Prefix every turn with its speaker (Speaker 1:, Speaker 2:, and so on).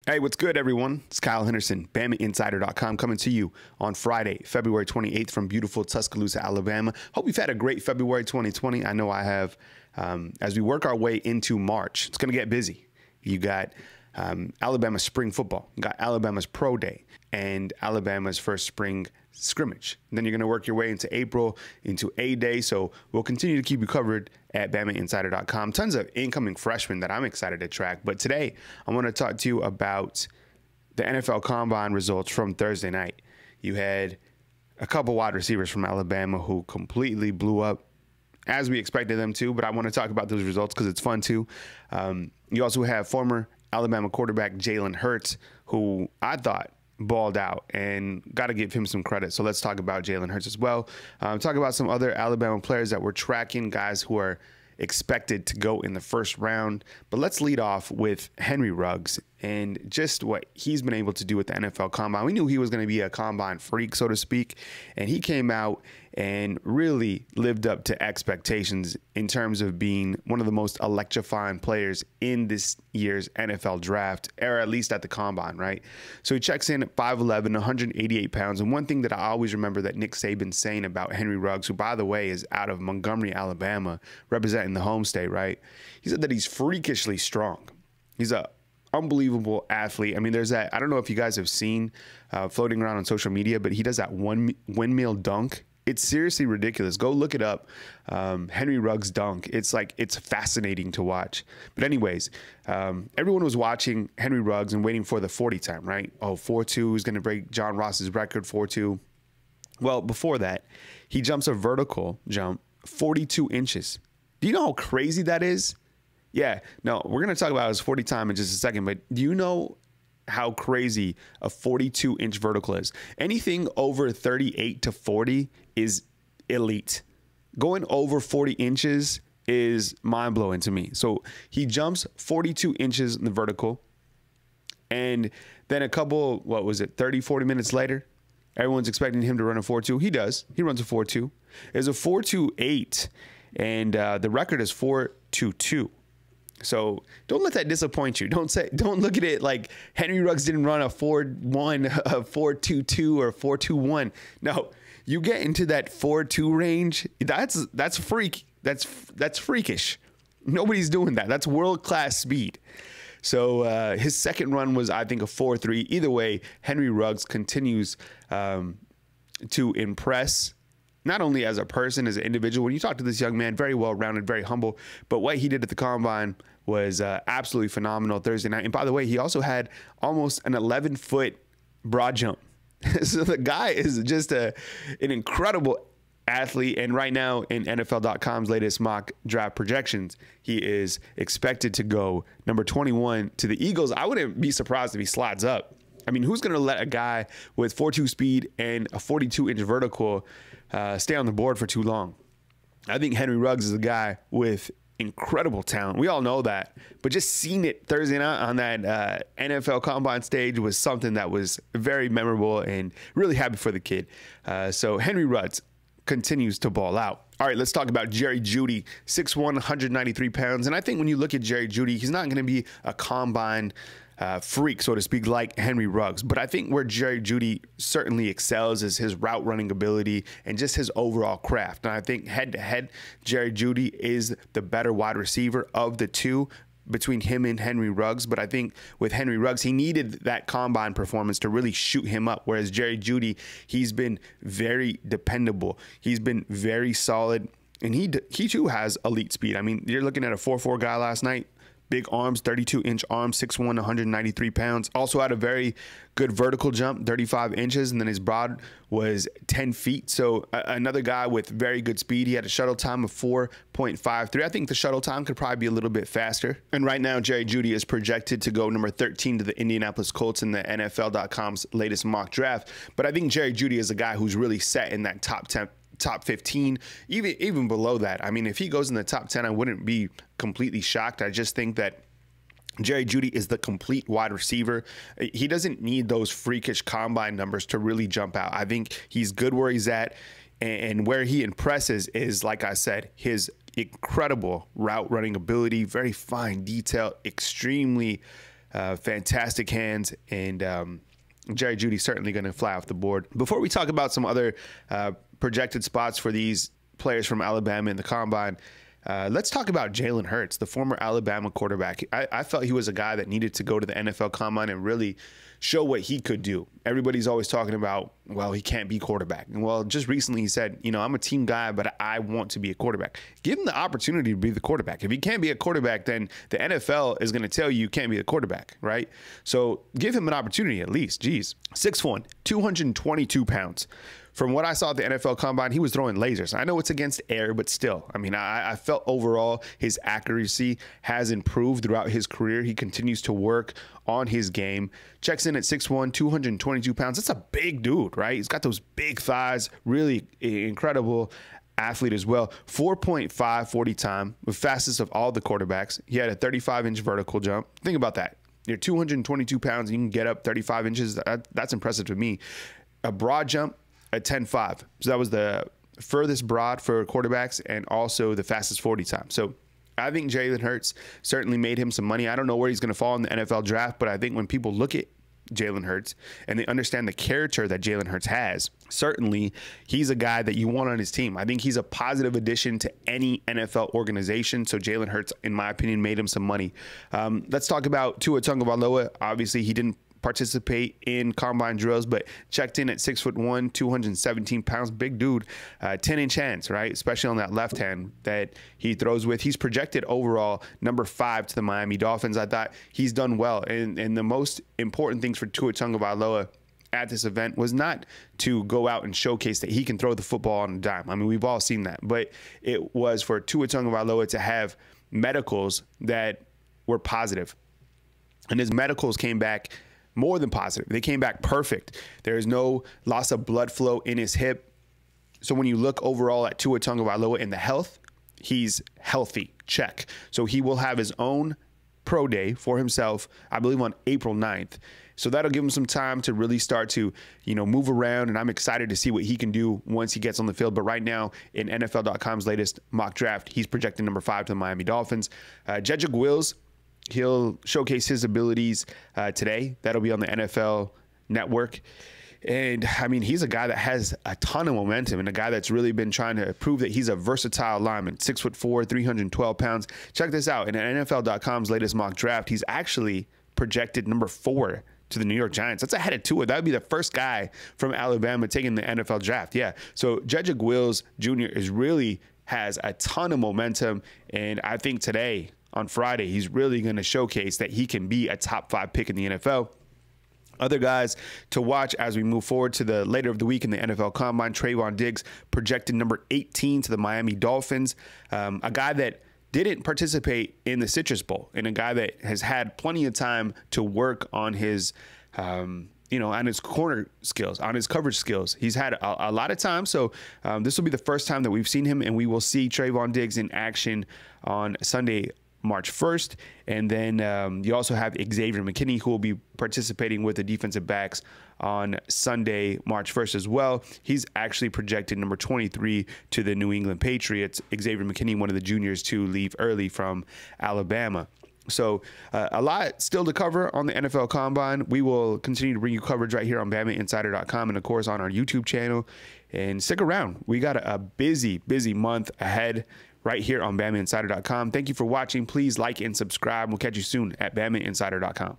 Speaker 1: Hey, what's good, everyone? It's Kyle Henderson, BamaInsider.com, coming to you on Friday, February 28th from beautiful Tuscaloosa, Alabama. Hope you've had a great February 2020. I know I have. As we work our way into March, it's going to get busy. You got Alabama spring football, you got Alabama's pro day, and Alabama's first spring scrimmage. And then you're going to work your way into April, into A-Day. So we'll continue to keep you covered at BamaInsider.com. Tons of incoming freshmen that I'm excited to track. But today, I want to talk to you about the NFL Combine results from Thursday night. You had a couple wide receivers from Alabama who completely blew up, as we expected them to. But I want to talk about those results because it's fun too. You also have former Alabama quarterback Jalen Hurts, who I thought balled out, and got to give him some credit. So let's talk about Jalen Hurts as well. Talk about some other Alabama players that we're tracking, guys who are expected to go in the first round. But let's lead off with Henry Ruggs and just what he's been able to do with the NFL Combine. We knew he was going to be a Combine freak, so to speak, and he came out and really lived up to expectations in terms of being one of the most electrifying players in this year's NFL draft, or at least at the Combine, right? So he checks in at 5'11", 188 pounds. And one thing that I always remember that Nick Saban's saying about Henry Ruggs, who, by the way, is out of Montgomery, Alabama, representing the home state, right? He said that he's freakishly strong. He's a unbelievable athlete. I mean, there's that, I don't know if you guys have seen floating around on social media, but he does that windmill dunk. It's seriously ridiculous. Go look it up. Henry Ruggs dunk. It's fascinating to watch. But anyways, everyone was watching Henry Ruggs and waiting for the 40 time, right? Oh, 4.2 is going to break John Ross's record, 4.2. Well, before that, he jumps a vertical jump 42 inches. Do you know how crazy that is? Yeah, no, we're going to talk about his 40 time in just a second, but do you know how crazy a 42-inch vertical is? Anything over 38 to 40 is elite. Going over 40 inches is mind-blowing to me. So he jumps 42 inches in the vertical, and then a couple, 30, 40 minutes later, everyone's expecting him to run a 4.2. He does. He runs a 4.2. It's a 4.28, and the record is 4.22. So don't let that disappoint you. Don't look at it like Henry Ruggs didn't run a 4.1, a 4.22, or 4.21. No, you get into that 4.2 range. That's freakish. Nobody's doing that. That's world-class speed. So his second run was, I think, a 4.3. Either way, Henry Ruggs continues to impress, not only as a person, as an individual. When you talk to this young man, very well-rounded, very humble, but what he did at the Combine was absolutely phenomenal Thursday night. And by the way, he also had almost an 11-foot broad jump. So the guy is just an incredible athlete. And right now, in NFL.com's latest mock draft projections, he is expected to go number 21 to the Eagles. I wouldn't be surprised if he slides up. I mean, who's going to let a guy with 4.2 speed and a 42-inch vertical stay on the board for too long? I think Henry Ruggs is a guy with incredible talent. We all know that. But just seeing it Thursday night on that NFL Combine stage was something that was very memorable, and really happy for the kid. So Henry Ruggs continues to ball out. All right, let's talk about Jerry Judy, 6'1", 193 pounds. And I think when you look at Jerry Judy, he's not going to be a Combine freak, so to speak, like Henry Ruggs. But I think where Jerry Judy certainly excels is his route running ability and just his overall craft. And I think head-to-head, Jerry Judy is the better wide receiver of the two between him and Henry Ruggs. But I think with Henry Ruggs, he needed that Combine performance to really shoot him up, whereas Jerry Judy, he's been very dependable. He's been very solid, and he too has elite speed. I mean, you're looking at a 4.4 guy last night. Big arms, 32-inch arms, 6'1", 193 pounds. Also had a very good vertical jump, 35 inches, and then his broad was 10 feet. So another guy with very good speed. He had a shuttle time of 4.53. I think the shuttle time could probably be a little bit faster. And right now, Jerry Judy is projected to go number 13 to the Indianapolis Colts in the NFL.com's latest mock draft. But I think Jerry Judy is a guy who's really set in that top 10, top 15, even below that. I mean, if he goes in the top 10, I wouldn't be completely shocked. I just think that Jerry Judy is the complete wide receiver. He doesn't need those freakish Combine numbers to really jump out. I think he's good where he's at, and where he impresses is, like I said, his incredible route running ability, very fine detail, extremely fantastic hands, and Jerry Judy certainly going to fly off the board. Before we talk about some other projected spots for these players from Alabama in the combine, let's talk about Jalen Hurts, the former Alabama quarterback. I felt he was a guy that needed to go to the NFL combine and really show what he could do. Everybody's always talking about, well, he can't be quarterback. And well, just recently he said, you know, I'm a team guy, but I want to be a quarterback. Give him the opportunity to be the quarterback. If he can't be a quarterback, then the NFL is going to tell you can't be a quarterback, right? So give him an opportunity at least. Geez. 6'1", 222 pounds. From what I saw at the NFL Combine, he was throwing lasers. I know it's against air, but still, I mean, I felt overall his accuracy has improved throughout his career. He continues to work on his game. Checks in at 6'1", 222 pounds. That's a big dude, right? He's got those big thighs, really incredible athlete as well. 4.5 40 time, the fastest of all the quarterbacks. He had a 35-inch vertical jump. Think about that. You're 222 pounds, and you can get up 35 inches. That's impressive to me. A broad jump at 10.5. So that was the furthest broad for quarterbacks and also the fastest 40 time. So I think Jalen Hurts certainly made him some money. I don't know where he's going to fall in the NFL draft, but I think when people look at Jalen Hurts and they understand the character that Jalen Hurts has, certainly he's a guy that you want on his team. I think he's a positive addition to any NFL organization. So Jalen Hurts, in my opinion, made him some money. Let's talk about Tua Tagovailoa. Obviously, he didn't participate in combine drills, but checked in at 6'1", 217 pounds, big dude, 10-inch hands, right? Especially on that left hand that he throws with. He's projected overall number 5 to the Miami Dolphins. I thought he's done well. And the most important things for Tua Tagovailoa at this event was not to go out and showcase that he can throw the football on a dime. I mean, we've all seen that, but it was for Tua Tagovailoa to have medicals that were positive. And his medicals came back more than positive. They came back perfect. There is no loss of blood flow in his hip. So when you look overall at Tua Tagovailoa in the health, he's healthy. Check. So he will have his own pro day for himself, I believe on April 9th. So that'll give him some time to really start to, you know, move around. And I'm excited to see what he can do once he gets on the field. But right now, in NFL.com's latest mock draft, he's projected number 5 to the Miami Dolphins. Jedrick Wills, he'll showcase his abilities today. That'll be on the NFL Network. And, I mean, he's a guy that has a ton of momentum and a guy that's really been trying to prove that he's a versatile lineman. 6'4", 312 pounds. Check this out. In NFL.com's latest mock draft, he's actually projected number 4 to the New York Giants. That's ahead of Tua. That would be the first guy from Alabama taking the NFL draft. Yeah. So Jedrick Wills Jr. has a ton of momentum. And I think today, on Friday, he's really going to showcase that he can be a top 5 pick in the NFL. Other guys to watch as we move forward to the later of the week in the NFL Combine, Trayvon Diggs projected number 18 to the Miami Dolphins, a guy that didn't participate in the Citrus Bowl and a guy that has had plenty of time to work on his on his corner skills, on his coverage skills. He's had a lot of time. So this will be the first time that we've seen him, and we will see Trayvon Diggs in action on Sunday, March 1st. And then you also have Xavier Mckinney, who will be participating with the defensive backs on Sunday, March 1st as well. He's actually projected number 23 to the New England Patriots. Xavier McKinney, one of the juniors to leave early from Alabama. So a lot still to cover on the NFL Combine. We will continue to bring you coverage right here on BamaInsider.com and, of course, on our YouTube channel. And stick around. We got a busy, busy month ahead right here on BamaInsider.com. Thank you for watching. Please like and subscribe. We'll catch you soon at BamaInsider.com.